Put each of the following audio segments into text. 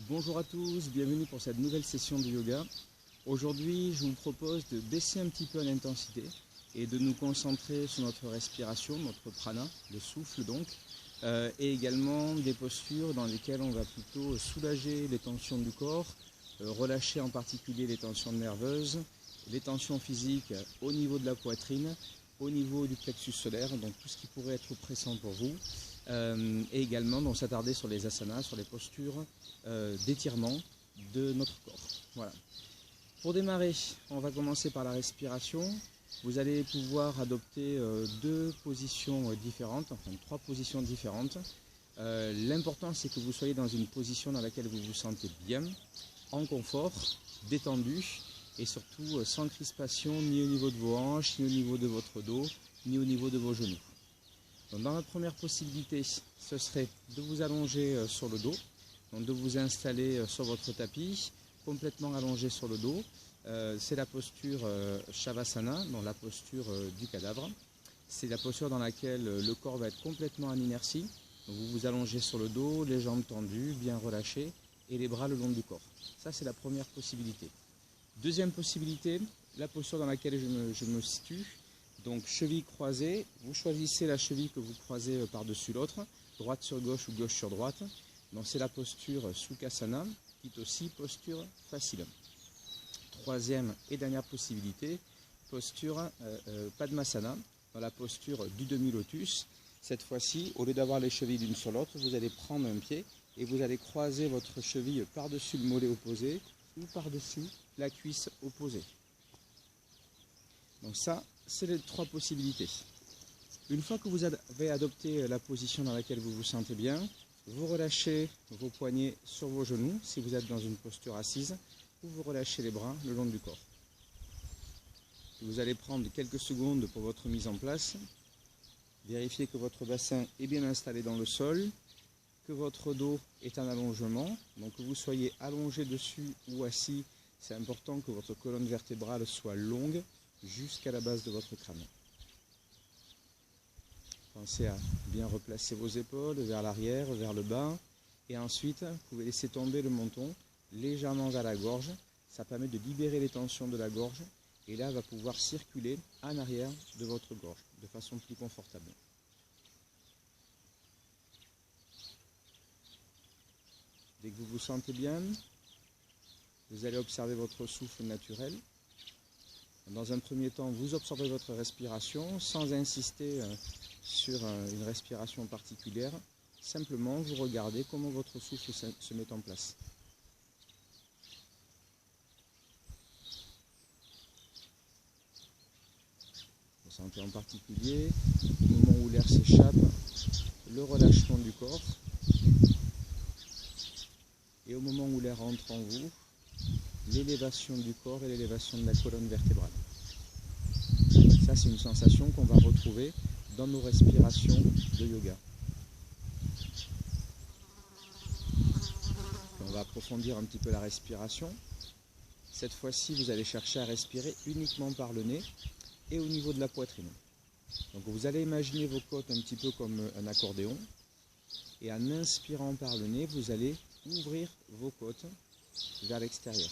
Bonjour à tous, bienvenue pour cette nouvelle session de yoga. Aujourd'hui, je vous propose de baisser un petit peu l'intensité et de nous concentrer sur notre respiration, notre prana, le souffle donc, et également des postures dans lesquelles on va plutôt soulager les tensions du corps, relâcher en particulier les tensions nerveuses, les tensions physiques au niveau de la poitrine, au niveau du plexus solaire, donc tout ce qui pourrait être oppressant pour vous. Et également donc s'attarder sur les asanas, sur les postures d'étirement de notre corps. Voilà. Pour démarrer, on va commencer par la respiration. Vous allez pouvoir adopter deux positions différentes, enfin trois positions différentes. L'important c'est que vous soyez dans une position dans laquelle vous vous sentez bien, en confort, détendu et surtout sans crispation ni au niveau de vos hanches, ni au niveau de votre dos, ni au niveau de vos genoux. Donc dans la première possibilité, ce serait de vous allonger sur le dos, donc de vous installer sur votre tapis, complètement allongé sur le dos. C'est la posture Shavasana, donc la posture du cadavre. C'est la posture dans laquelle le corps va être complètement en inertie. Donc vous vous allongez sur le dos, les jambes tendues, bien relâchées, et les bras le long du corps. Ça, c'est la première possibilité. Deuxième possibilité, la posture dans laquelle je me situe. Donc cheville croisée, vous choisissez la cheville que vous croisez par-dessus l'autre, droite sur gauche ou gauche sur droite. Donc c'est la posture Sukhasana, qui est aussi posture facile. Troisième et dernière possibilité, posture Padmasana, dans la posture du demi-lotus. Cette fois-ci, au lieu d'avoir les chevilles l'une sur l'autre, vous allez prendre un pied et vous allez croiser votre cheville par-dessus le mollet opposé ou par-dessus la cuisse opposée. Donc ça, c'est les trois possibilités. Une fois que vous avez adopté la position dans laquelle vous vous sentez bien, vous relâchez vos poignets sur vos genoux si vous êtes dans une posture assise, ou vous relâchez les bras le long du corps. Vous allez prendre quelques secondes pour votre mise en place. Vérifiez que votre bassin est bien installé dans le sol, que votre dos est en allongement, donc que vous soyez allongé dessus ou assis. C'est important que votre colonne vertébrale soit longue jusqu'à la base de votre crâne. Pensez à bien replacer vos épaules vers l'arrière, vers le bas. Et ensuite, vous pouvez laisser tomber le menton légèrement vers la gorge. Ça permet de libérer les tensions de la gorge. Et là, va pouvoir circuler en arrière de votre gorge de façon plus confortable. Dès que vous vous sentez bien, vous allez observer votre souffle naturel. Dans un premier temps, vous observez votre respiration sans insister sur une respiration particulière. Simplement, vous regardez comment votre souffle se met en place. Vous sentez en particulier, au moment où l'air s'échappe, le relâchement du corps. Et au moment où l'air entre en vous, l'élévation du corps et l'élévation de la colonne vertébrale. Ça, c'est une sensation qu'on va retrouver dans nos respirations de yoga. On va approfondir un petit peu la respiration. Cette fois-ci, vous allez chercher à respirer uniquement par le nez et au niveau de la poitrine. Donc vous allez imaginer vos côtes un petit peu comme un accordéon. Et en inspirant par le nez, vous allez ouvrir vos côtes vers l'extérieur.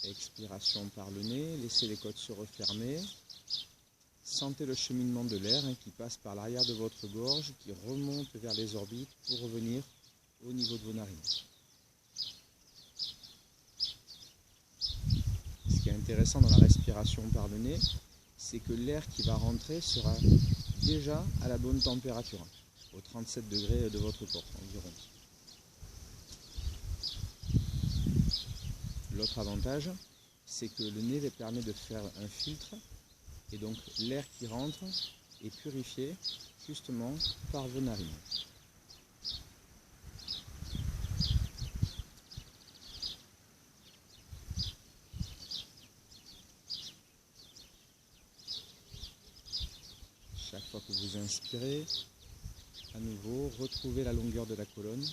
Expiration par le nez, laissez les côtes se refermer. Sentez le cheminement de l'air qui passe par l'arrière de votre gorge, qui remonte vers les orbites pour revenir au niveau de vos narines. Ce qui est intéressant dans la respiration par le nez, c'est que l'air qui va rentrer sera déjà à la bonne température, aux 37 degrés de votre corps environ. L'autre avantage, c'est que le nez permet de faire un filtre et donc l'air qui rentre est purifié justement par vos narines. Chaque fois que vous inspirez, à nouveau, retrouvez la longueur de la colonne.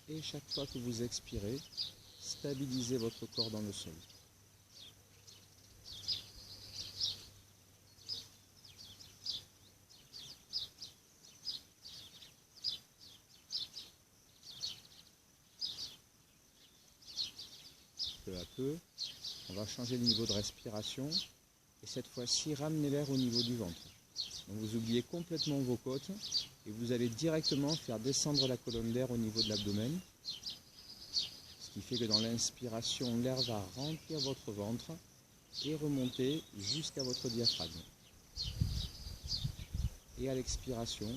Et chaque fois que vous expirez, stabilisez votre corps dans le sol. peu à peu. On va changer le niveau de respiration et cette fois-ci ramener l'air au niveau du ventre. Donc vous oubliez complètement vos côtes et vous allez directement faire descendre la colonne d'air au niveau de l'abdomen. Ce qui fait que dans l'inspiration, l'air va remplir votre ventre et remonter jusqu'à votre diaphragme. Et à l'expiration,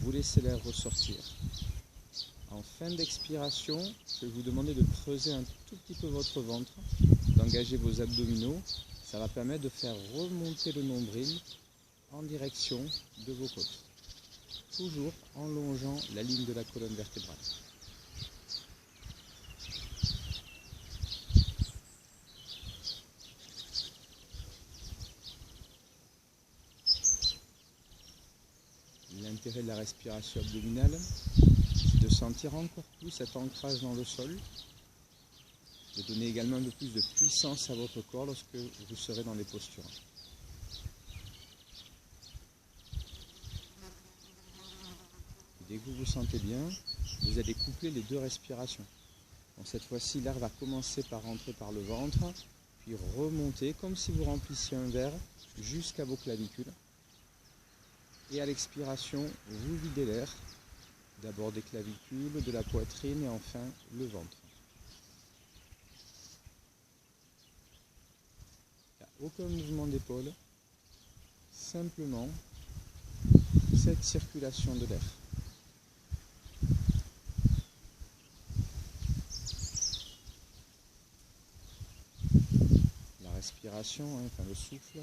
vous laissez l'air ressortir. En fin d'expiration, je vais vous demander de creuser un tout petit peu votre ventre, d'engager vos abdominaux. Ça va permettre de faire remonter le nombril en direction de vos côtes. Toujours en longeant la ligne de la colonne vertébrale. L'intérêt de la respiration abdominale, c'est de sentir encore plus cet ancrage dans le sol, de donner également un peu plus de puissance à votre corps lorsque vous serez dans les postures. Dès que vous vous sentez bien, vous allez coupler les deux respirations. Donc cette fois-ci, l'air va commencer par rentrer par le ventre, puis remonter comme si vous remplissiez un verre jusqu'à vos clavicules. Et à l'expiration, vous videz l'air, d'abord des clavicules, de la poitrine et enfin le ventre. Il n'y a aucun mouvement d'épaule, simplement cette circulation de l'air. La respiration, enfin le souffle,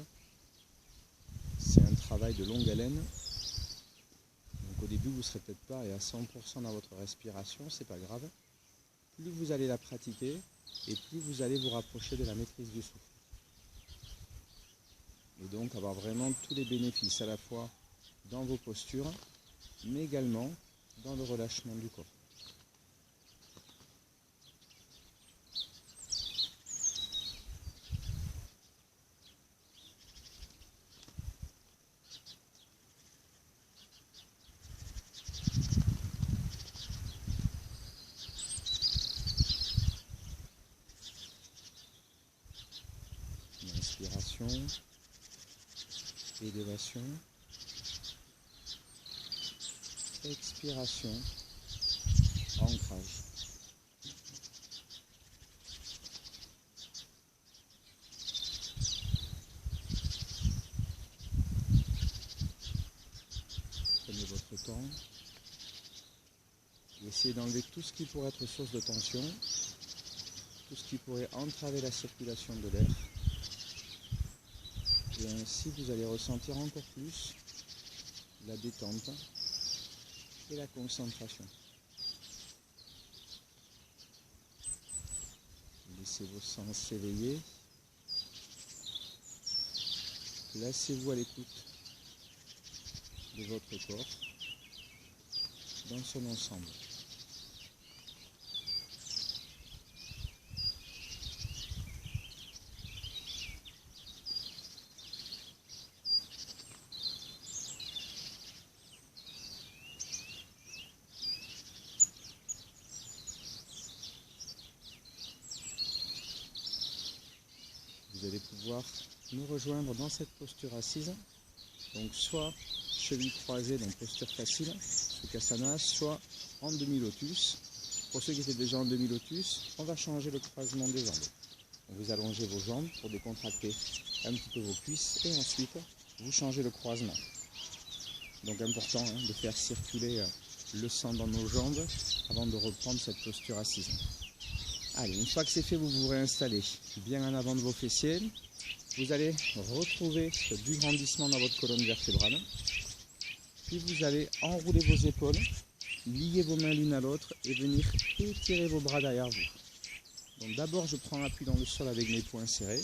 c'est un travail de longue haleine. Donc au début, vous ne serez peut-être pas à 100% dans votre respiration, c'est pas grave. Plus vous allez la pratiquer et plus vous allez vous rapprocher de la maîtrise du souffle. Et donc avoir vraiment tous les bénéfices à la fois dans vos postures, mais également dans le relâchement du corps. Inspiration, élévation, expiration, ancrage. Prenez votre temps et essayez d'enlever tout ce qui pourrait être source de tension, tout ce qui pourrait entraver la circulation de l'air. Et ainsi, vous allez ressentir encore plus la détente et la concentration. Laissez vos sens s'éveiller. Placez-vous à l'écoute de votre corps dans son ensemble. Vous allez pouvoir nous rejoindre dans cette posture assise, donc soit cheville croisée, donc posture facile, Sukhasana, soit en demi-lotus. Pour ceux qui étaient déjà en demi-lotus, on va changer le croisement des jambes. Vous allongez vos jambes pour décontracter un petit peu vos cuisses et ensuite vous changez le croisement. Donc important de faire circuler le sang dans nos jambes avant de reprendre cette posture assise. Allez, une fois que c'est fait, vous vous réinstallez bien en avant de vos fessiers. Vous allez retrouver du grandissement dans votre colonne vertébrale. Puis vous allez enrouler vos épaules, lier vos mains l'une à l'autre et venir étirer vos bras derrière vous. Donc d'abord, je prends appui dans le sol avec mes poings serrés.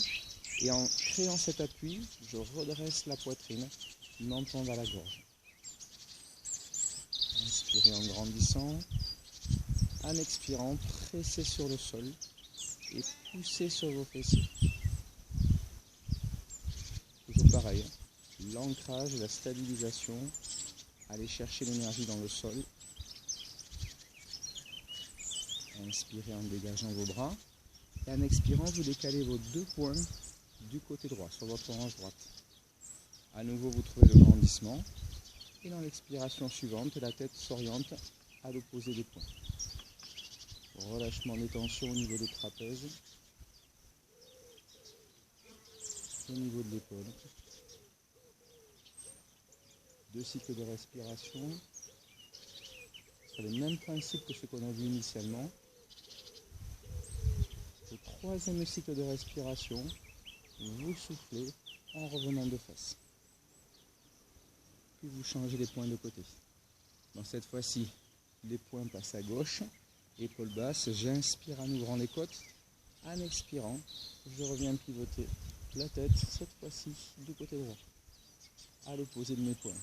Et en créant cet appui, je redresse la poitrine, menton vers la gorge. Inspirez en grandissant. En expirant, pressez sur le sol et poussez sur vos fessiers. Toujours pareil, l'ancrage, la stabilisation, allez chercher l'énergie dans le sol. Inspirez en dégageant vos bras. Et en expirant, vous décalez vos 2 poings du côté droit, sur votre hanche droite. À nouveau, vous trouvez le grandissement. Et dans l'expiration suivante, la tête s'oriente à l'opposé des poings. Relâchement des tensions au niveau des trapèzes, au niveau de l'épaule. 2 cycles de respiration. Sur les mêmes principes que ce qu'on a vu initialement. Au 3e cycle de respiration, vous soufflez en revenant de face. Puis vous changez les poings de côté. Donc cette fois-ci, les poings passent à gauche, épaule basse, j'inspire en ouvrant les côtes. En expirant, je reviens pivoter la tête, cette fois-ci du côté droit, à l'opposé de mes poings.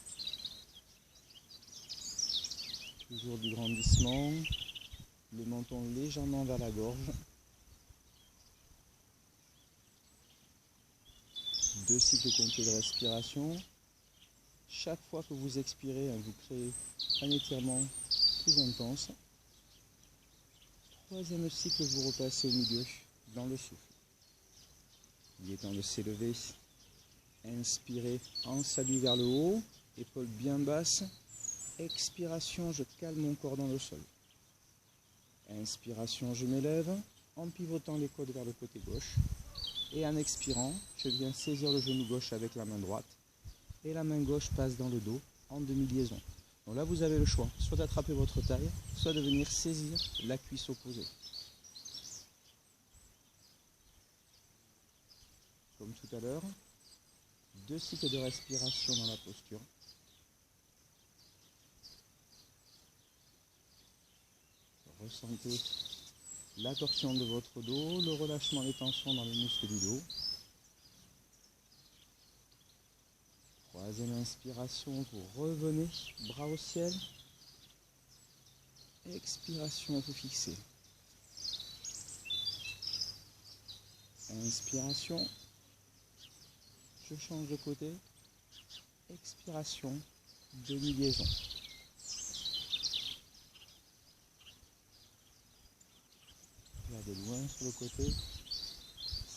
Toujours du grandissement, le menton légèrement vers la gorge. 2 cycles complets de respiration. Chaque fois que vous expirez, vous créez un étirement plus intense. 3e cycle, vous repassez au milieu dans le souffle. Il est temps de s'élever. Inspirez en salut vers le haut, épaules bien basses. Expiration, je calme mon corps dans le sol. Inspiration, je m'élève en pivotant les côtes vers le côté gauche. Et en expirant, je viens saisir le genou gauche avec la main droite. Et la main gauche passe dans le dos en demi-liaison. Donc là, vous avez le choix, soit d'attraper votre taille, soit de venir saisir la cuisse opposée. Comme tout à l'heure, 2 cycles de respiration dans la posture. Ressentez la torsion de votre dos, le relâchement des tensions dans les muscles du dos. 3e inspiration, vous revenez, bras au ciel. Expiration, vous fixez. Inspiration, je change de côté. Expiration, demi-liaison. Regardez loin sur le côté.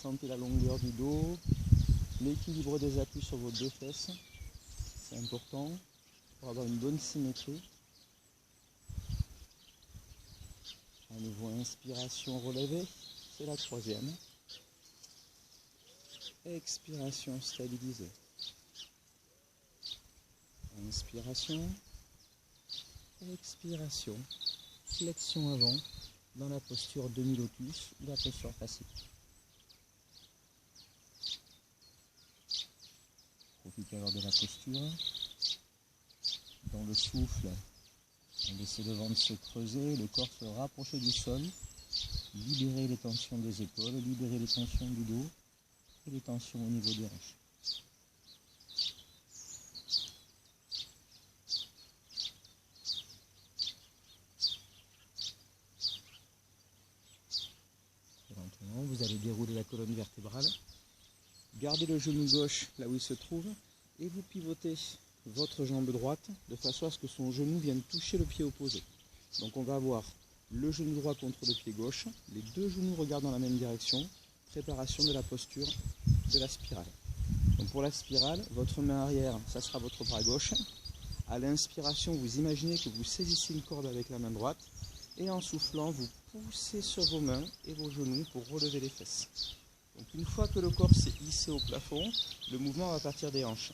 Sentez la longueur du dos, l'équilibre des appuis sur vos 2 fesses. C'est important pour avoir une bonne symétrie. À nouveau, inspiration relevée, c'est la 3e. Expiration stabilisée. Inspiration, expiration, flexion avant dans la posture demi-lotus ou la posture facile. Profitez alors de la posture. Dans le souffle, laissez le ventre se creuser, le corps se rapprocher du sol. Libérez les tensions des épaules, libérez les tensions du dos et les tensions au niveau des hanches. Et maintenant, vous allez dérouler la colonne vertébrale. Gardez le genou gauche là où il se trouve et vous pivotez votre jambe droite de façon à ce que son genou vienne toucher le pied opposé. Donc on va avoir le genou droit contre le pied gauche, les 2 genoux regardent dans la même direction, préparation de la posture de la spirale. Donc pour la spirale, votre main arrière, ça sera votre bras gauche. À l'inspiration, vous imaginez que vous saisissez une corde avec la main droite et en soufflant, vous poussez sur vos mains et vos genoux pour relever les fesses. Donc une fois que le corps s'est hissé au plafond, le mouvement va partir des hanches.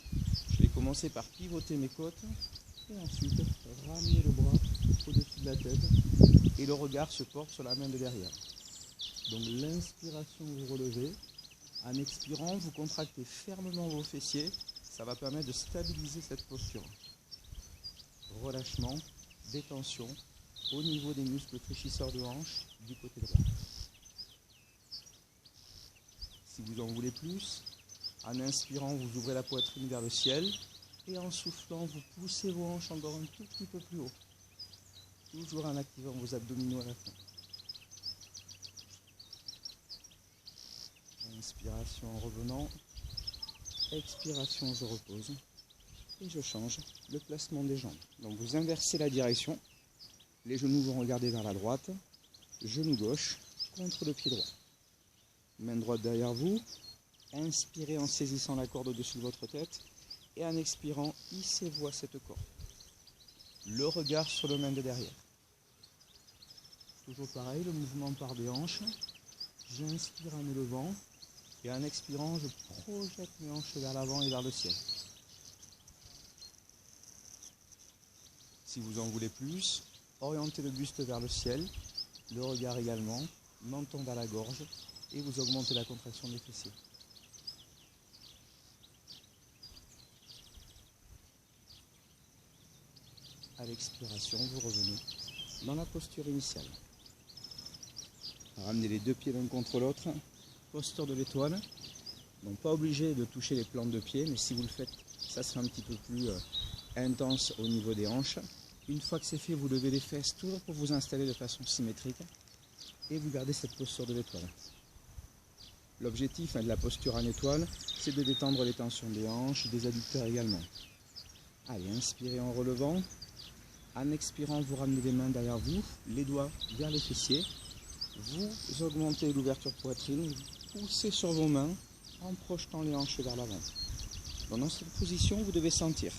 Je vais commencer par pivoter mes côtes et ensuite ramener le bras au-dessus de la tête et le regard se porte sur la main de derrière. Donc l'inspiration, vous relevez. En expirant, vous contractez fermement vos fessiers. Ça va permettre de stabiliser cette posture. Relâchement, détention au niveau des muscles fléchisseurs de hanche du côté droit. Si vous en voulez plus, en inspirant, vous ouvrez la poitrine vers le ciel et en soufflant, vous poussez vos hanches encore un tout petit peu plus haut. Toujours en activant vos abdominaux à la fin. Inspiration en revenant, expiration, je repose et je change le placement des jambes. Donc vous inversez la direction, les genoux vont regarder vers la droite, genou gauche contre le pied droit. Main droite derrière vous. Inspirez en saisissant la corde au-dessus de votre tête. Et en expirant, hissez-vous à cette corde. Le regard sur le main de derrière. Toujours pareil, le mouvement par des hanches. J'inspire en me levant. Et en expirant, je projette mes hanches vers l'avant et vers le ciel. Si vous en voulez plus, orientez le buste vers le ciel, le regard également, menton vers la gorge et vous augmentez la contraction des fessiers. À l'expiration, vous revenez dans la posture initiale. Ramenez les deux pieds l'un contre l'autre, posture de l'étoile. Donc pas obligé de toucher les plantes de pied, mais si vous le faites, ça sera un petit peu plus intense au niveau des hanches. Une fois que c'est fait, vous levez les fesses toujours pour vous installer de façon symétrique et vous gardez cette posture de l'étoile. L'objectif de la posture en étoile, c'est de détendre les tensions des hanches, des adducteurs également. Allez, inspirez en relevant. En expirant, vous ramenez les mains derrière vous, les doigts vers les fessiers. Vous augmentez l'ouverture poitrine, vous poussez sur vos mains en projetant les hanches vers l'avant. Dans cette position, vous devez sentir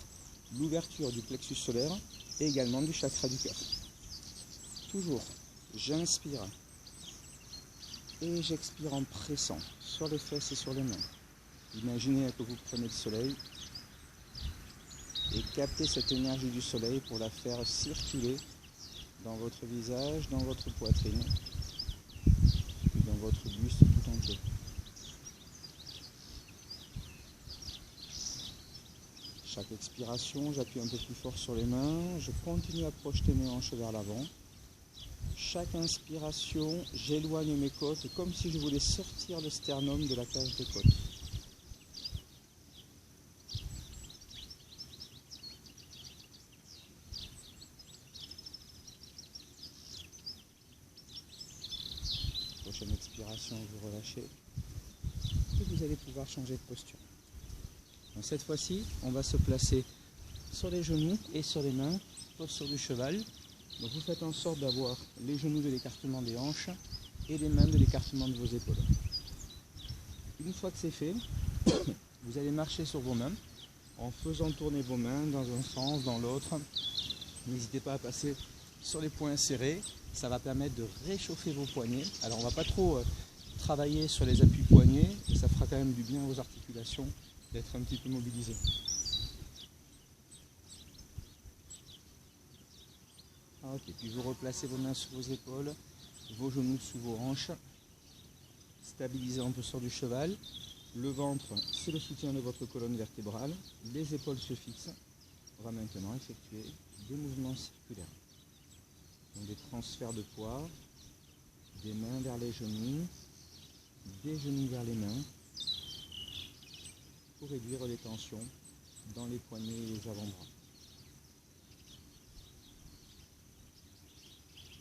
l'ouverture du plexus solaire et également du chakra du cœur. Toujours, j'inspire et j'expire en pressant sur les fesses et sur les mains. Imaginez que vous prenez le soleil et captez cette énergie du soleil pour la faire circuler dans votre visage, dans votre poitrine, dans votre buste tout entier. Chaque expiration, j'appuie un peu plus fort sur les mains, je continue à projeter mes hanches vers l'avant. Chaque inspiration, j'éloigne mes côtes comme si je voulais sortir le sternum de la cage des côtes. Prochaine expiration, vous relâchez et vous allez pouvoir changer de posture. Donc cette fois-ci, on va se placer sur les genoux et sur les mains, posture du cheval. Donc vous faites en sorte d'avoir les genoux de l'écartement des hanches et les mains de l'écartement de vos épaules. Une fois que c'est fait, vous allez marcher sur vos mains en faisant tourner vos mains dans un sens, dans l'autre. N'hésitez pas à passer sur les poings serrés, ça va permettre de réchauffer vos poignets. Alors on ne va pas trop travailler sur les appuis poignets, mais ça fera quand même du bien aux articulations d'être un petit peu mobilisé. Ok, puis vous replacez vos mains sous vos épaules, vos genoux sous vos hanches, stabilisez en posture du cheval. Le ventre, c'est le soutien de votre colonne vertébrale, les épaules se fixent. On va maintenant effectuer des mouvements circulaires. Donc des transferts de poids, des mains vers les genoux, des genoux vers les mains, pour réduire les tensions dans les poignets et les avant-bras.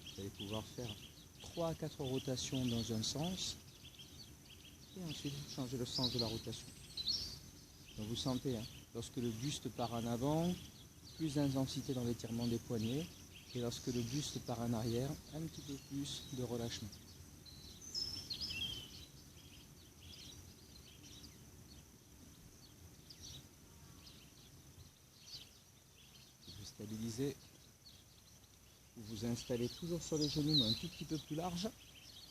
Vous allez pouvoir faire 3 à 4 rotations dans un sens et ensuite changer le sens de la rotation. Donc vous sentez, lorsque le buste part en avant, plus d'intensité dans l'étirement des poignets, et lorsque le buste part en arrière, un petit peu plus de relâchement. Vous stabilisez, vous vous installez toujours sur les genoux, mais un tout petit peu plus large,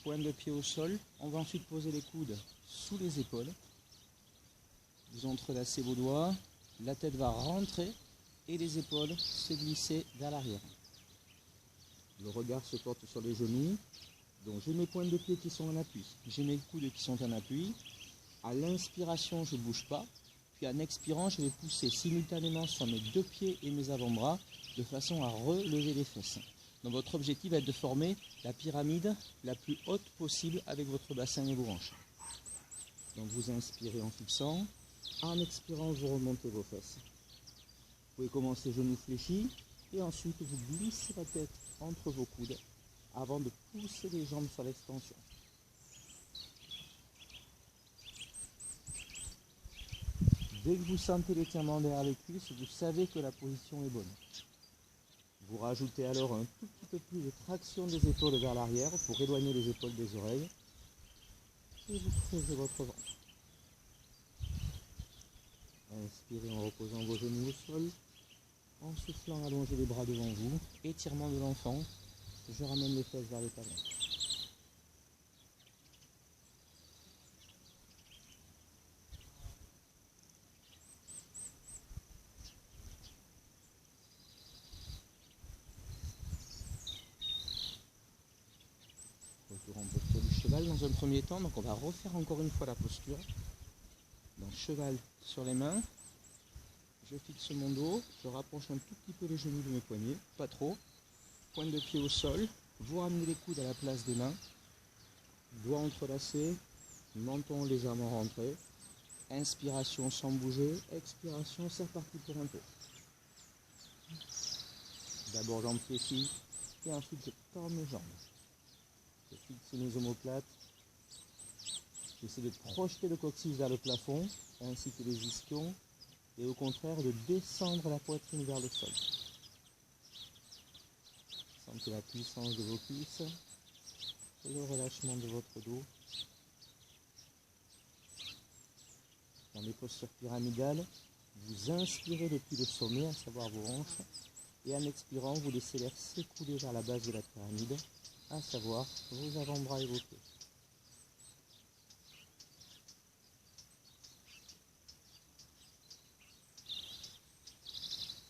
pointe de pied au sol. On va ensuite poser les coudes sous les épaules. Vous entrelacez vos doigts, la tête va rentrer et les épaules se glisser vers l'arrière. Le regard se porte sur les genoux. Donc j'ai mes pointes de pied qui sont en appui, j'ai mes coudes qui sont en appui. À l'inspiration, je ne bouge pas. Puis en expirant, je vais pousser simultanément sur mes deux pieds et mes avant-bras de façon à relever les fesses. Donc votre objectif va être de former la pyramide la plus haute possible avec votre bassin et vos hanches. Donc vous inspirez en fixant. En expirant, vous remontez vos fesses. Vous pouvez commencer genoux fléchis et ensuite vous glissez la tête entre vos coudes avant de pousser les jambes sur l'extension. Dès que vous sentez l'étirement derrière les cuisses, vous savez que la position est bonne. Vous rajoutez alors un tout petit peu plus de traction des épaules vers l'arrière pour éloigner les épaules des oreilles. Et vous creusez votre ventre. Inspirez en reposant vos genoux au sol. En soufflant, allongez les bras devant vous. Étirement de l'enfant. Je ramène les fesses vers les talons. Retour en posture du cheval dans un premier temps. Donc on va refaire encore une fois la posture. Donc cheval sur les mains. Je fixe mon dos. Je rapproche un tout petit peu les genoux de mes poignets. Pas trop. Pointe de pied au sol. Vous ramenez les coudes à la place des mains. Doigts entrelacés. Menton légèrement rentré. Inspiration sans bouger. Expiration, c'est reparti pour un peu. D'abord jambes fléchies. Et ensuite je tends mes jambes. Je fixe mes omoplates. J'essaie de projeter le coccyx vers le plafond, ainsi que les ischions, et au contraire de descendre la poitrine vers le sol. Sentez la puissance de vos cuisses, et le relâchement de votre dos. Dans les postures pyramidales, vous inspirez depuis le sommet, à savoir vos hanches, et en expirant, vous laissez l'air s'écouler vers la base de la pyramide, à savoir vos avant-bras et vos pieds.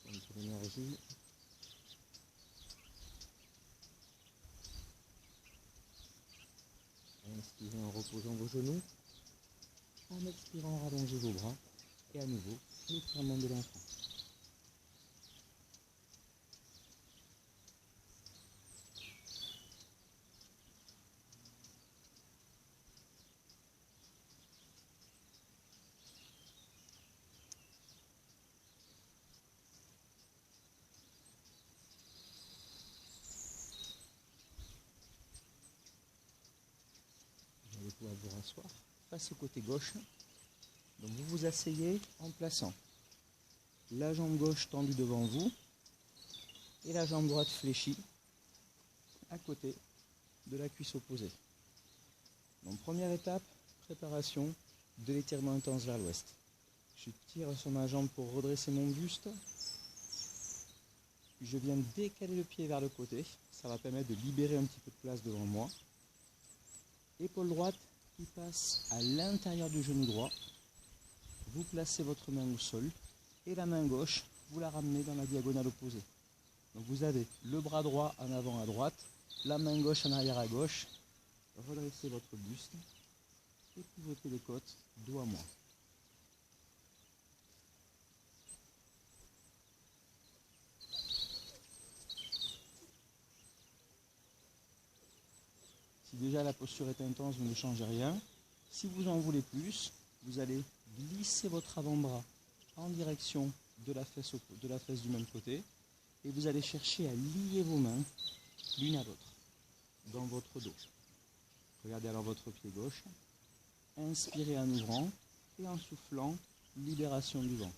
De l'énergie. Inspirez en reposant vos genoux. En expirant, rallongez vos bras. Et à nouveau, l'étirement de l'enfant. Vous allez pouvoir vous rasseoir face au côté gauche. Donc vous vous asseyez en plaçant la jambe gauche tendue devant vous et la jambe droite fléchie à côté de la cuisse opposée. Donc première étape, préparation de l'étirement intense vers l'ouest. Je tire sur ma jambe pour redresser mon buste. Puis je viens décaler le pied vers le côté. Ça va permettre de libérer un petit peu de place devant moi. Épaule droite qui passe à l'intérieur du genou droit. Vous placez votre main au sol et la main gauche, vous la ramenez dans la diagonale opposée. Donc vous avez le bras droit en avant à droite, la main gauche en arrière à gauche. Redressez votre buste et pivotez les côtes dos à moi. Si déjà la posture est intense, vous ne changez rien. Si vous en voulez plus, vous allez glisser votre avant-bras en direction de la fesse du même côté et vous allez chercher à lier vos mains l'une à l'autre dans votre dos. Regardez alors votre pied gauche. Inspirez en ouvrant et en soufflant, libération du vent.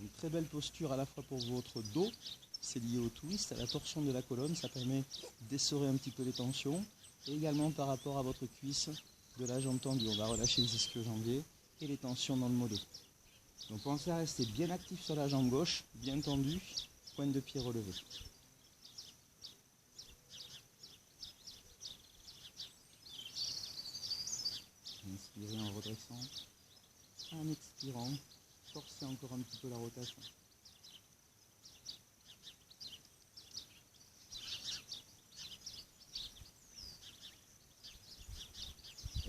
Une très belle posture à la fois pour votre dos, c'est lié au twist, à la torsion de la colonne, ça permet d'essorer un petit peu les tensions, et également par rapport à votre cuisse de la jambe tendue. On va relâcher les ischio-jambiers et les tensions dans le mollet. Donc pensez à rester bien actif sur la jambe gauche, bien tendue, pointe de pied relevée. Inspirez en redressant, en expirant, forcez encore un petit peu la rotation.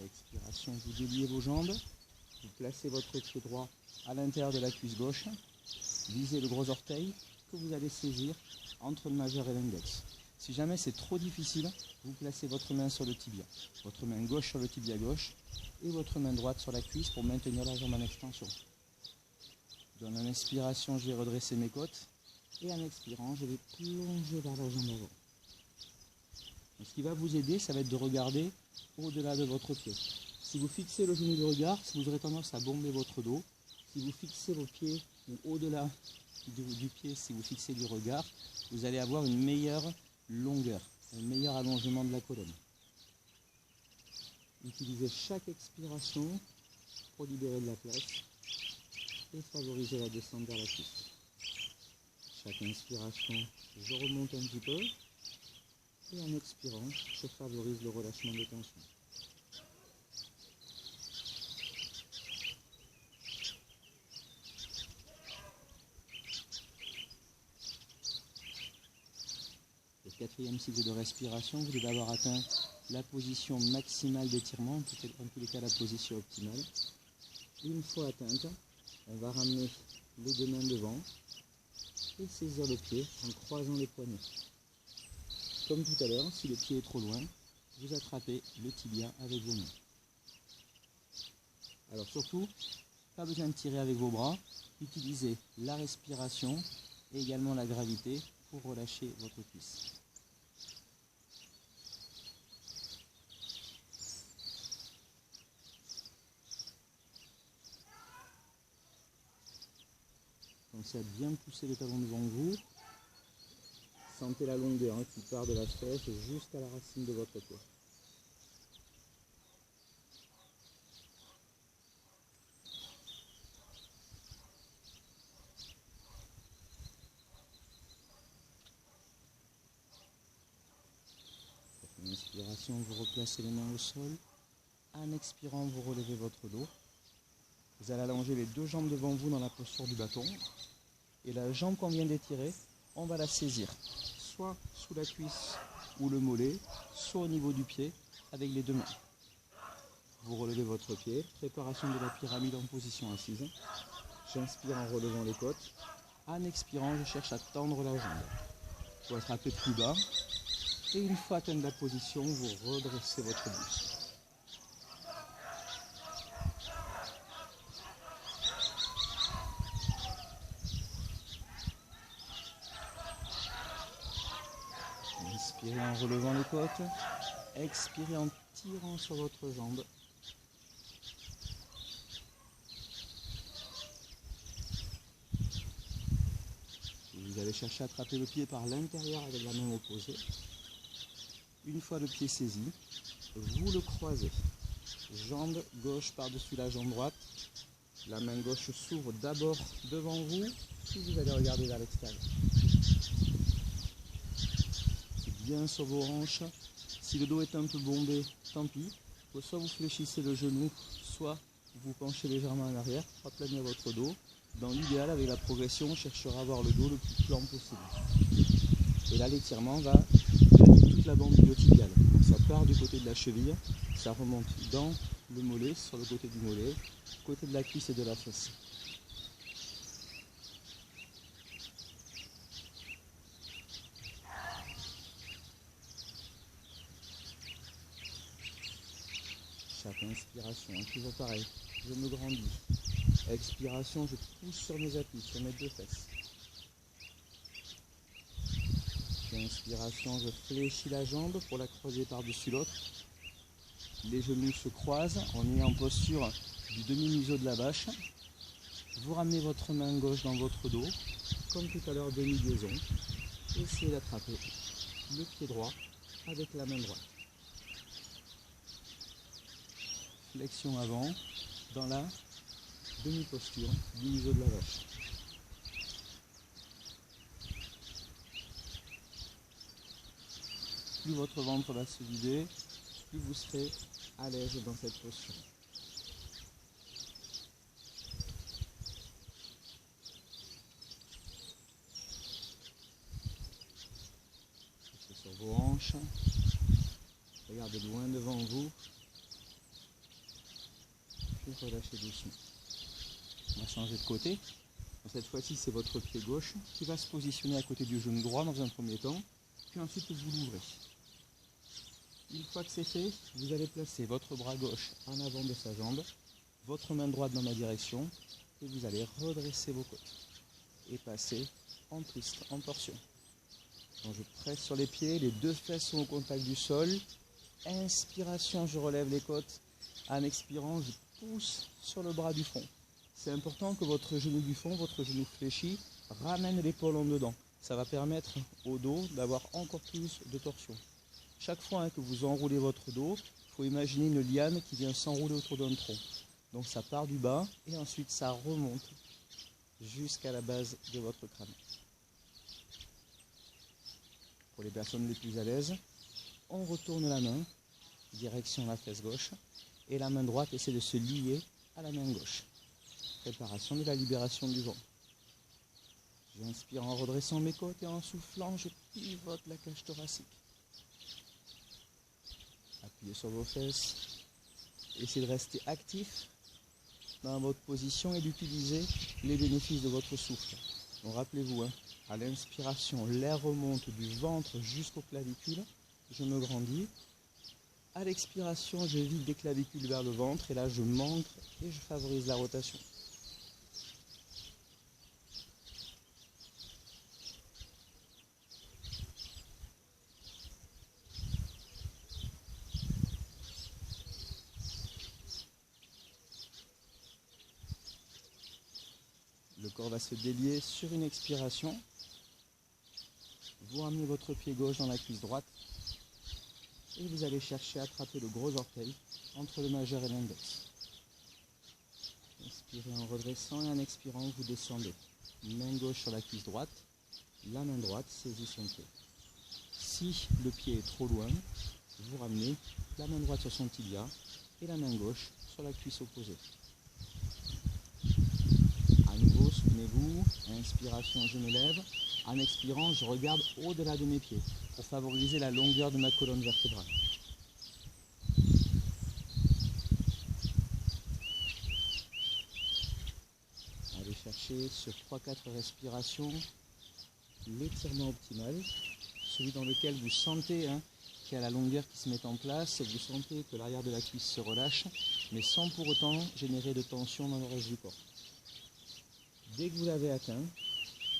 Expiration, vous déliez vos jambes, vous placez votre pied droit à l'intérieur de la cuisse gauche, visez le gros orteil que vous allez saisir entre le majeur et l'index. Si jamais c'est trop difficile, vous placez votre main sur le tibia, votre main gauche sur le tibia gauche et votre main droite sur la cuisse pour maintenir la jambe en extension. Dans l'inspiration, je vais redresser mes côtes et en expirant, je vais plonger vers la jambe avant. Donc, ce qui va vous aider, ça va être de regarder au-delà de votre pied. Si vous fixez le genou du regard, vous aurez tendance à bomber votre dos. Si vous fixez vos pieds ou au-delà du pied, si vous fixez du regard, vous allez avoir une meilleure longueur. un meilleur allongement de la colonne. Utilisez chaque expiration pour libérer de la place et favoriser la descente vers la cuisse. Chaque inspiration, je remonte un petit peu et en expirant, je favorise le relâchement des tensions. Le quatrième cycle de respiration, vous devez avoir atteint la position maximale d'étirement, en tous les cas la position optimale. Une fois atteinte, on va ramener les deux mains devant et saisir le pied en croisant les poignets. Comme tout à l'heure, si le pied est trop loin, vous attrapez le tibia avec vos mains. Alors surtout, pas besoin de tirer avec vos bras, utilisez la respiration et également la gravité pour relâcher votre cuisse. Pensez à bien pousser le talon devant vous. Sentez la longueur qui part de la fesse jusqu'à la racine de votre pied. En inspiration, vous replacez les mains au sol. En expirant, vous relevez votre dos. Vous allez allonger les deux jambes devant vous dans la posture du bâton. Et la jambe qu'on vient d'étirer, on va la saisir. Soit sous la cuisse ou le mollet, soit au niveau du pied avec les deux mains. Vous relevez votre pied, préparation de la pyramide en position assise. J'inspire en relevant les côtes. En expirant, je cherche à tendre la jambe. Vous attrapez plus bas. Et une fois atteint la position, vous redressez votre buste. Inspirez en relevant les côtes. Expirez en tirant sur votre jambe. Vous allez chercher à attraper le pied par l'intérieur avec la main opposée. Une fois le pied saisi, vous le croisez. Jambe gauche par-dessus la jambe droite. La main gauche s'ouvre d'abord devant vous, puis vous allez regarder vers l'extérieur. Bien sur vos hanches. Si le dos est un peu bombé, tant pis. Soit vous fléchissez le genou, soit vous penchez légèrement en arrière pour aplanir votre dos. Dans l'idéal, avec la progression, on cherchera à avoir le dos le plus plan possible. Et là, l'étirement va gagner toute la bande iliotibiale. Donc ça part du côté de la cheville, ça remonte dans le mollet, sur le côté du mollet, côté de la cuisse et de la fesse. Chaque inspiration, toujours pareil, je me grandis. Expiration, je pousse sur mes appuis, sur mes deux fesses. Inspiration, je fléchis la jambe pour la croiser par-dessus l'autre. Les genoux se croisent, on est en posture du demi-museau de la vache. Vous ramenez votre main gauche dans votre dos, comme tout à l'heure, demi-liaison. Essayez d'attraper le pied droit avec la main droite. Flexion avant, dans la demi-posture du museau de la vache. Plus votre ventre va se vider, plus vous serez à l'aise dans cette posture. Restez sur vos hanches. Regardez loin devant vous. Puis relâchez doucement. On va changer de côté. Cette fois-ci, c'est votre pied gauche qui va se positionner à côté du genou droit dans un premier temps. Puis ensuite, vous l'ouvrez. Une fois que c'est fait, vous allez placer votre bras gauche en avant de sa jambe, votre main droite dans ma direction, et vous allez redresser vos côtes et passer en twist, en torsion. Donc je presse sur les pieds, les deux fesses sont au contact du sol. Inspiration, je relève les côtes. En expirant, je pousse sur le bras du fond. C'est important que votre genou du fond, votre genou fléchi, ramène l'épaule en dedans. Ça va permettre au dos d'avoir encore plus de torsion. Chaque fois que vous enroulez votre dos, il faut imaginer une liane qui vient s'enrouler autour d'un tronc. Donc ça part du bas et ensuite ça remonte jusqu'à la base de votre crâne. Pour les personnes les plus à l'aise, on retourne la main, direction la fesse gauche, et la main droite essaie de se lier à la main gauche. Préparation de la libération du ventre. J'inspire en redressant mes côtes et en soufflant, je pivote la cage thoracique. Appuyez sur vos fesses. Essayez de rester actif dans votre position et d'utiliser les bénéfices de votre souffle. Donc rappelez-vous, à l'inspiration, l'air remonte du ventre jusqu'aux clavicules. Je me grandis. À l'expiration, je vide des clavicules vers le ventre et là je m'ancre et je favorise la rotation. Le corps va se délier sur une expiration. Vous ramenez votre pied gauche dans la cuisse droite et vous allez chercher à attraper le gros orteil entre le majeur et l'index. Inspirez en redressant et en expirant, vous descendez. Main gauche sur la cuisse droite, la main droite saisit son pied. Si le pied est trop loin, vous ramenez la main droite sur son tibia et la main gauche sur la cuisse opposée. À nouveau, souvenez-vous, inspiration, je me lève. En expirant, je regarde au-delà de mes pieds pour favoriser la longueur de ma colonne vertébrale. Allez chercher sur 3-4 respirations l'étirement optimal, celui dans lequel vous sentez qu'il y a la longueur qui se met en place, vous sentez que l'arrière de la cuisse se relâche, mais sans pour autant générer de tension dans le reste du corps. Dès que vous l'avez atteint,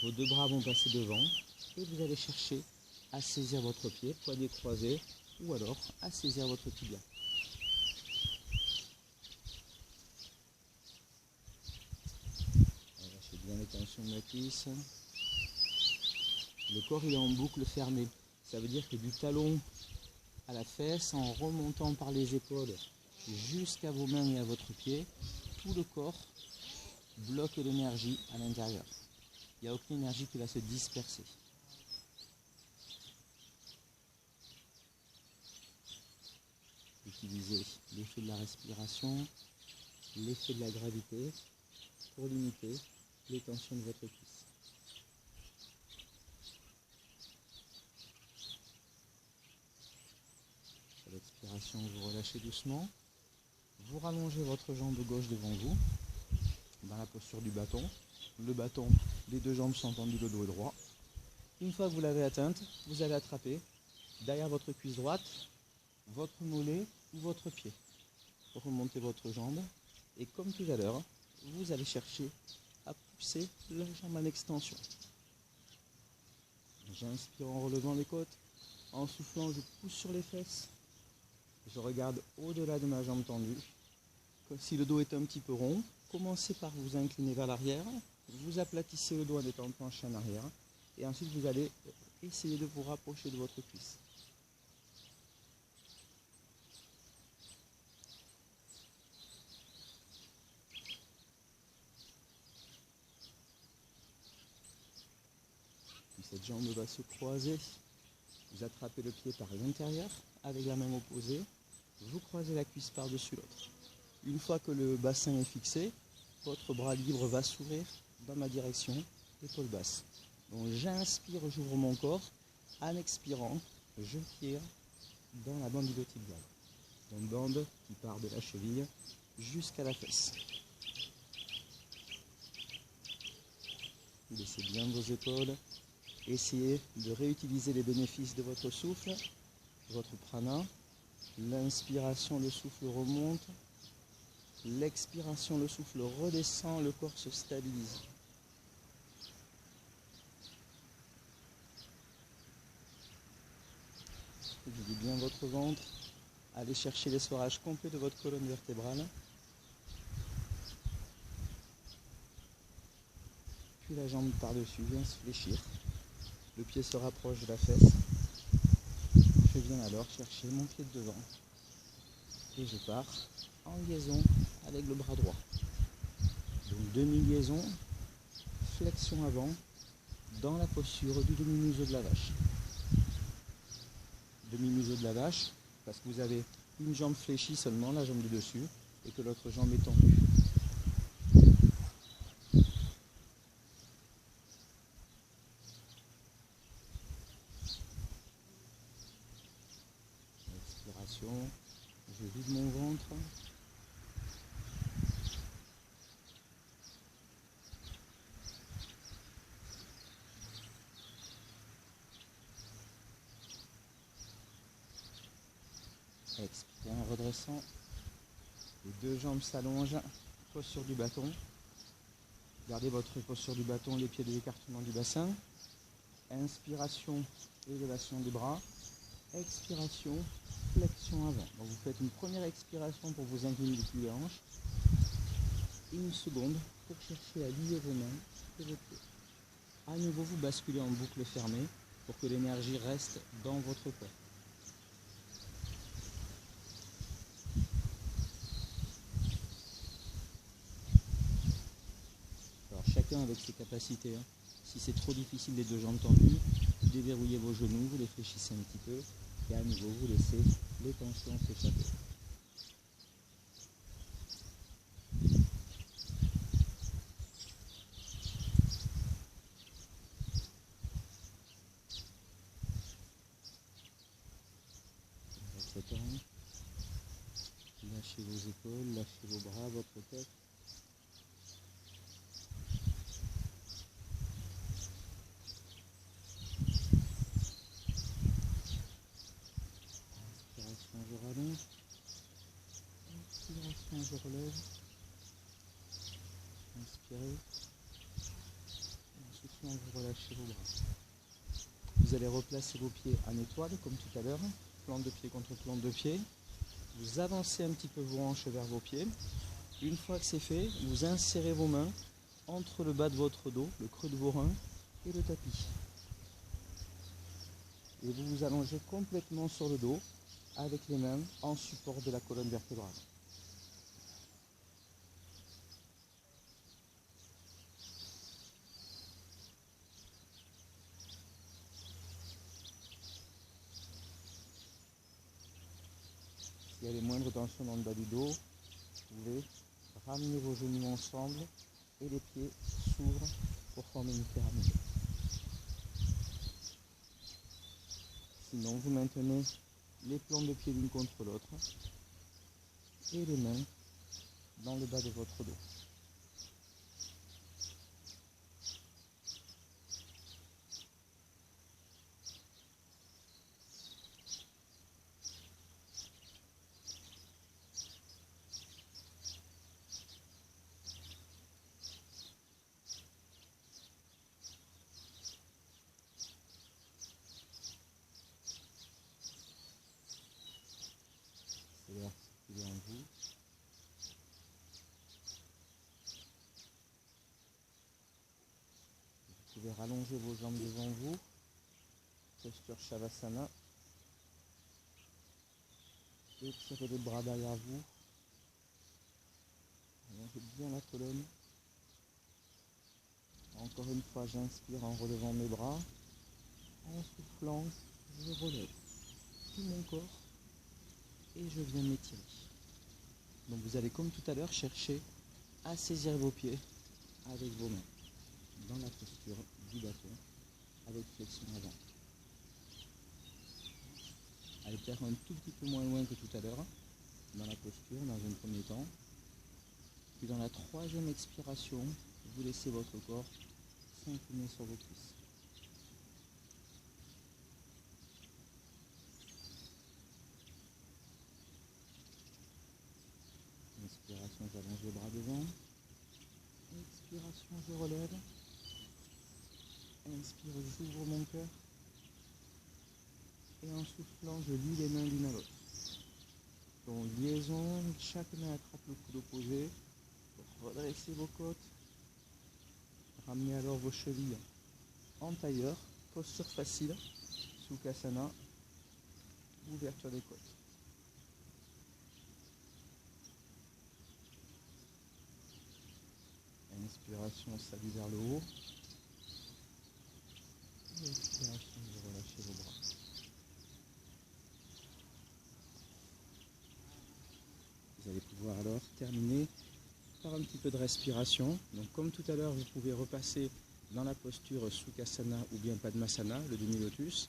vos deux bras vont passer devant et vous allez chercher à saisir votre pied, poignet croisé, ou alors à saisir votre tibia. Relâchez bien les tensions de la cuisse. Le corps il est en boucle fermée. Ça veut dire que du talon à la fesse, en remontant par les épaules jusqu'à vos mains et à votre pied, tout le corps bloque l'énergie à l'intérieur. Il n'y a aucune énergie qui va se disperser. Utilisez l'effet de la respiration, l'effet de la gravité pour limiter les tensions de votre cuisse. À l'expiration, vous relâchez doucement. Vous rallongez votre jambe gauche devant vous, dans la posture du bâton. Le bâton, les deux jambes sont tendues, le dos est droit. Une fois que vous l'avez atteinte, vous allez attraper derrière votre cuisse droite, votre mollet ou votre pied. Remontez votre jambe et comme tout à l'heure, vous allez chercher à pousser la jambe en extension. J'inspire en relevant les côtes. En soufflant, je pousse sur les fesses. Je regarde au-delà de ma jambe tendue. Si le dos est un petit peu rond, commencez par vous incliner vers l'arrière. Vous aplatissez le dos en étant penché en arrière. Et ensuite, vous allez essayer de vous rapprocher de votre cuisse. Puis cette jambe va se croiser. Vous attrapez le pied par l'intérieur avec la main opposée. Vous croisez la cuisse par-dessus l'autre. Une fois que le bassin est fixé, votre bras libre va s'ouvrir dans ma direction, épaule basse. Donc j'inspire, j'ouvre mon corps. En expirant, je tire dans la bande iliotibiale. Une bande qui part de la cheville jusqu'à la fesse. Laissez bien vos épaules. Essayez de réutiliser les bénéfices de votre souffle, votre prana. L'inspiration, le souffle remonte. L'expiration, le souffle redescend, le corps se stabilise. Videz bien votre ventre. Allez chercher l'essorage complet de votre colonne vertébrale. Puis la jambe par-dessus vient se fléchir. Le pied se rapproche de la fesse. Je viens viens alors chercher mon pied de devant et je pars en liaison avec le bras droit. Donc demi-liaison, flexion avant, dans la posture du demi-museau de la vache. Demi-museau de la vache, parce que vous avez une jambe fléchie seulement, la jambe du dessus, et que l'autre jambe est tendue. Expiration, je vide mon ventre. Expire en redressant. Les deux jambes s'allongent. Posture du bâton. Gardez votre posture du bâton, les pieds de l'écartement du bassin. Inspiration, élévation des bras. Expiration, flexion avant. Donc vous faites une première expiration pour vous incliner les pieds et hanches. Une seconde pour chercher à lier vos mains et vos pieds. À nouveau, vous basculez en boucle fermée pour que l'énergie reste dans votre corps. Alors chacun avec ses capacités. Si c'est trop difficile les deux jambes tendues, vous déverrouillez vos genoux, vous les fléchissez un petit peu et à nouveau vous laissez les tensions s'échapper. Lâchez vos épaules, lâchez vos bras, votre tête. Inspiration, je rallonge. Inspiration, je relève. Inspirez. En soufflant, vous relâchez vos bras. Vous allez replacer vos pieds en étoile, comme tout à l'heure. Plante de pied contre plante de pied. Vous avancez un petit peu vos hanches vers vos pieds. Une fois que c'est fait, vous insérez vos mains entre le bas de votre dos, le creux de vos reins et le tapis. Et vous vous allongez complètement sur le dos avec les mains en support de la colonne vertébrale. S'il y a les moindres tensions dans le bas du dos, vous pouvez ramener vos genoux ensemble et les pieds s'ouvrent pour former une pyramide. Sinon, vous maintenez les plans de pied l'une contre l'autre et les mains dans le bas de votre dos. C'est l'articulé en vous. Vous pouvez rallonger vos jambes devant vous. Posture Shavasana. Étirez les bras derrière vous. Allongez bien la colonne. Encore une fois, j'inspire en relevant mes bras. En soufflant, je relève tout mon corps et je viens m'étirer. Donc vous allez, comme tout à l'heure, chercher à saisir vos pieds avec vos mains dans la posture du bâton avec flexion avant. Allez peut-être un tout petit peu moins loin que tout à l'heure dans la posture dans un premier temps. Puis dans la troisième expiration, vous laissez votre corps s'incliner sur vos cuisses. Inspiration, j'allonge les bras devant. Expiration, je relève. Inspire, j'ouvre mon cœur. Et en soufflant, je lie les mains l'une à l'autre. Donc liaison, chaque main attrape le coude opposé. Redressez vos côtes. Ramenez alors vos chevilles en tailleur. Posture facile, Sukhasana. ouverture des côtes. Inspiration, salut vers le haut. Expiration, vous relâchez vos bras. Vous allez pouvoir alors terminer par un petit peu de respiration. Donc comme tout à l'heure, vous pouvez repasser dans la posture Sukhasana ou bien Padmasana, le demi-lotus,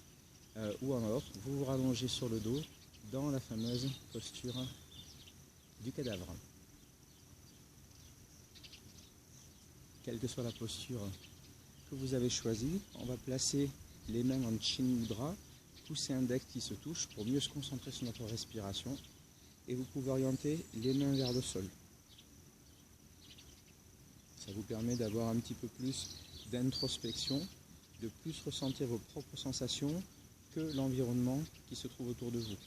ou alors vous vous rallongez sur le dos dans la fameuse posture du cadavre. Quelle que soit la posture que vous avez choisie, on va placer les mains en Chin Mudra, poussez index qui se touche pour mieux se concentrer sur notre respiration, et vous pouvez orienter les mains vers le sol. Ça vous permet d'avoir un petit peu plus d'introspection, de plus ressentir vos propres sensations que l'environnement qui se trouve autour de vous.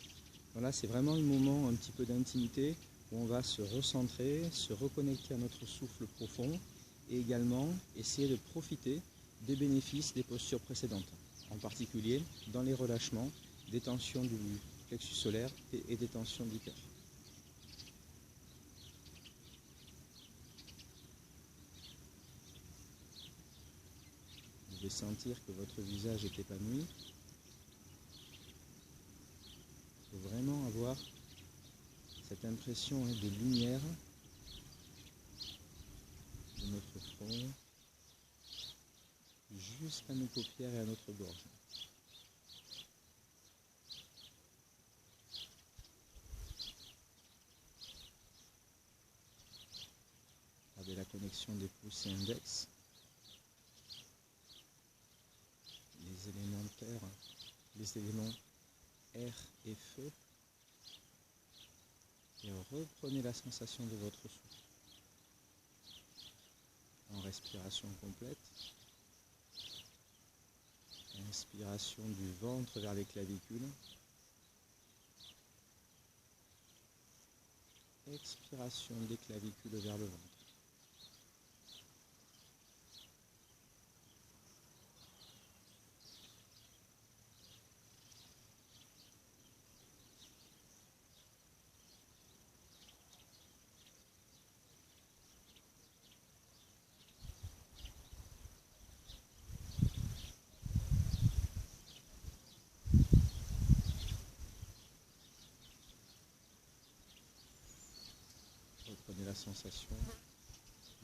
Voilà, c'est vraiment le moment un petit peu d'intimité où on va se recentrer, se reconnecter à notre souffle profond et également essayer de profiter des bénéfices des postures précédentes, en particulier dans les relâchements des tensions du plexus solaire et des tensions du cœur. Vous pouvez sentir que votre visage est épanoui. Il faut vraiment avoir cette impression de lumière de notre front jusqu'à nos paupières et à notre gorge. Avec la connexion des pouces et index, les éléments terre, les éléments air et feu, et reprenez la sensation de votre souffle. En respiration complète, inspiration du ventre vers les clavicules, expiration des clavicules vers le ventre. Reprenez la sensation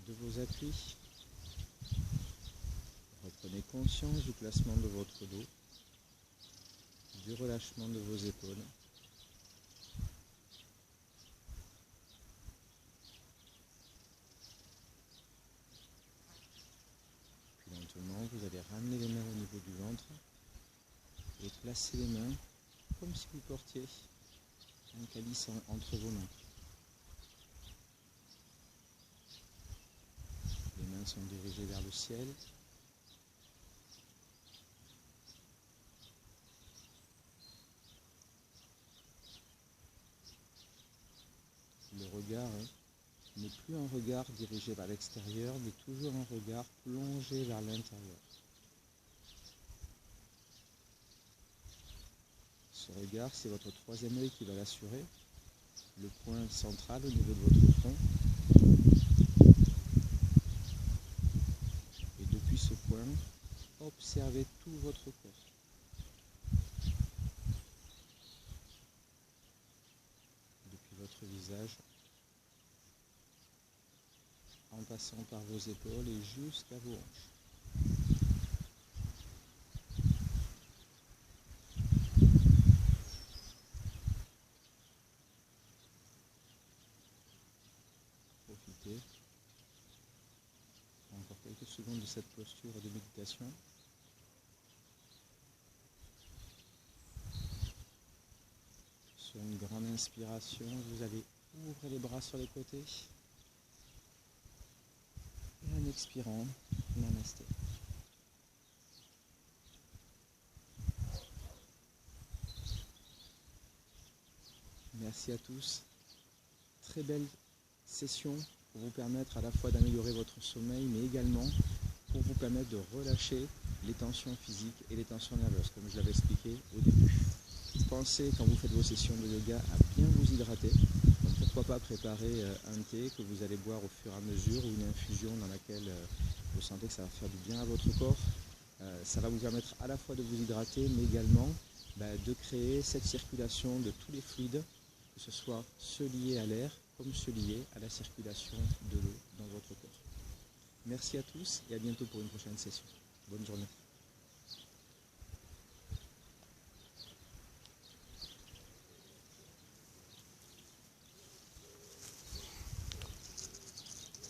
de vos appuis. Reprenez conscience du placement de votre dos, du relâchement de vos épaules. Puis lentement, vous allez ramener les mains au niveau du ventre et placer les mains comme si vous portiez un calice entre vos mains. Les mains sont dirigées vers le ciel. Le regard n'est plus un regard dirigé vers l'extérieur, mais toujours un regard plongé vers l'intérieur. Ce regard, c'est votre troisième œil qui va l'assurer, le point central au niveau de votre front. Et depuis ce point, observez tout votre corps. Depuis votre visage, en passant par vos épaules et jusqu'à vos hanches. Profitez encore quelques secondes de cette posture de méditation. Sur une grande inspiration, vous allez ouvrir les bras sur les côtés. Et en expirant, namasté. Merci à tous. Très belle session pour vous permettre à la fois d'améliorer votre sommeil, mais également pour vous permettre de relâcher les tensions physiques et les tensions nerveuses, comme je l'avais expliqué au début. pensez quand vous faites vos sessions de yoga à bien vous hydrater. Donc pourquoi pas préparer un thé que vous allez boire au fur et à mesure ou une infusion dans laquelle vous sentez que ça va faire du bien à votre corps. Ça va vous permettre à la fois de vous hydrater mais également de créer cette circulation de tous les fluides, que ce soit ceux liés à l'air comme ceux liés à la circulation de l'eau dans votre corps. Merci à tous et à bientôt pour une prochaine session. Bonne journée.